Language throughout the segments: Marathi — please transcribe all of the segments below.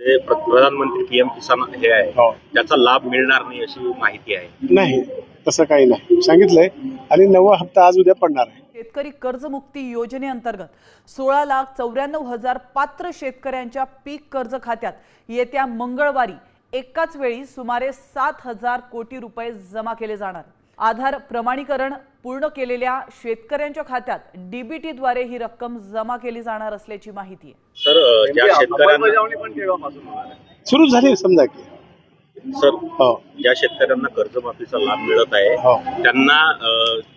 प्रधानमंत्री पीएम किसान हे आहे हो. त्याचा लाभ मिळणार नाही अशी माहिती आहे. नाही, तसं काही नाही सांगितलंय. आणि 9वा हप्ता आज उद्या पडणार आहे. शेतकरी कर्जमुक्ती योजनेअंतर्गत 16,94,000 पात्र शेतकऱ्यांच्या पीक कर्ज खात्यात येत्या मंगळवारी एकाच वेळी सुमारे 7,000 कोटी रुपये जमा केले जाणार. आधार प्रमाणीकरण पूर्ण केलेल्या शेतकऱ्यांच्या खात्यात डीबीटीद्वारे ही रक्कम जमा केली जाणार असल्याची माहिती आहे. सर ज्या शेतकऱ्यांना सुरू झाली समजा की सर ज्या शेतकऱ्यांना कर्जमाफीचा लाभ मिळत आहे हो. त्यांना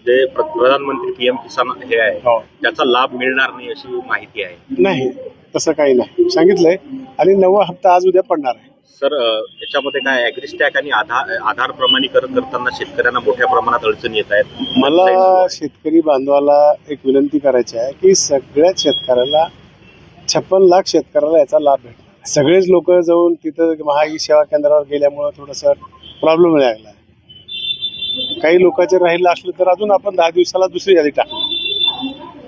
जे प्रधानमंत्री पीएम किसान हे आहे हो. त्याचा लाभ मिळणार नाही अशी माहिती आहे. नाही, तसं काही नाही सांगितलंय. आणि 9वा हप्ता आज उद्या पडणार आहे. सर याच्यामध्ये काय ॲग्रिस्टॅक आणि आधार प्रमाणीकरण करताना शेतकऱ्यांना मोठ्या प्रमाणात अडचणी येत आहेत. मला शेतकरी बांधवाला एक विनंती करायची आहे की सगळ्याच शेतकऱ्याला 56 लाख शेतकऱ्याला याचा लाभ भेटला. सगळेच लोक जाऊन तिथं महाई सेवा केंद्रावर गेल्यामुळे थोडंसं प्रॉब्लेम लागला. काही लोकांचे राहिलं असलं तर अजून आपण 10 दिवसाला दुसरी यादी टाकू.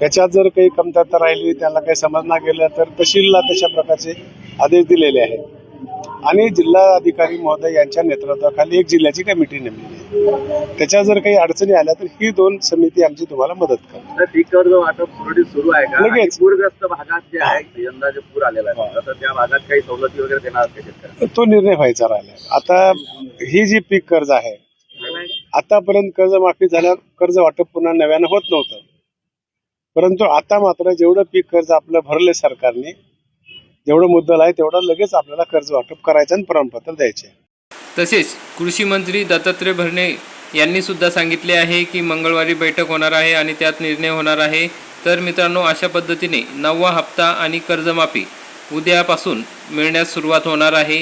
याच्यात जर काही कमतरता राहिली, त्यांना काही समजणार गेलं तर तहसीलला तशा प्रकारचे आदेश दिलेले आहेत. आणि जिल्हा अधिकारी महोदय यांच्या नेतृत्वाखाली एक जिल्ह्याची कमिटी नेमलेली आहे. त्याच्या जर काही अडचणी आल्या तर ही 2 समिती आमची तुम्हाला मदत करते. पीक कर्ज वाटप सुरू आहे का? लगेच. पूरग्रस्त भागात जे आहे यंदा जे पूर आलेला आहे तर त्या भागात काही सवलती वगैरे देणार का शेतकऱ्यांना? तो निर्णय व्हायचा राहिला. आता ही जी पीक कर्ज आहे, आतापर्यंत कर्जमाफी झाल्यावर कर्ज वाटप पुन्हा नव्यानं होत नव्हतं. परंतु आता मात्र जेवढं पीक कर्ज आपलं भरले सरकारने, जेवढं मुद्दल आहे तेवढं लगेच आपल्याला कर्ज वाटप करायचं आणि प्रमाणपत्र द्यायचे. तसेच कृषी मंत्री दत्तात्रय भरणे यांनी सुद्धा सांगितले आहे की मंगळवारी बैठक होणार आहे आणि त्यात निर्णय होणार आहे. तर मित्रांनो, अशा पद्धतीने 9वा हप्ता आणि कर्जमाफी उद्यापासून मिळण्यास सुरुवात होणार आहे.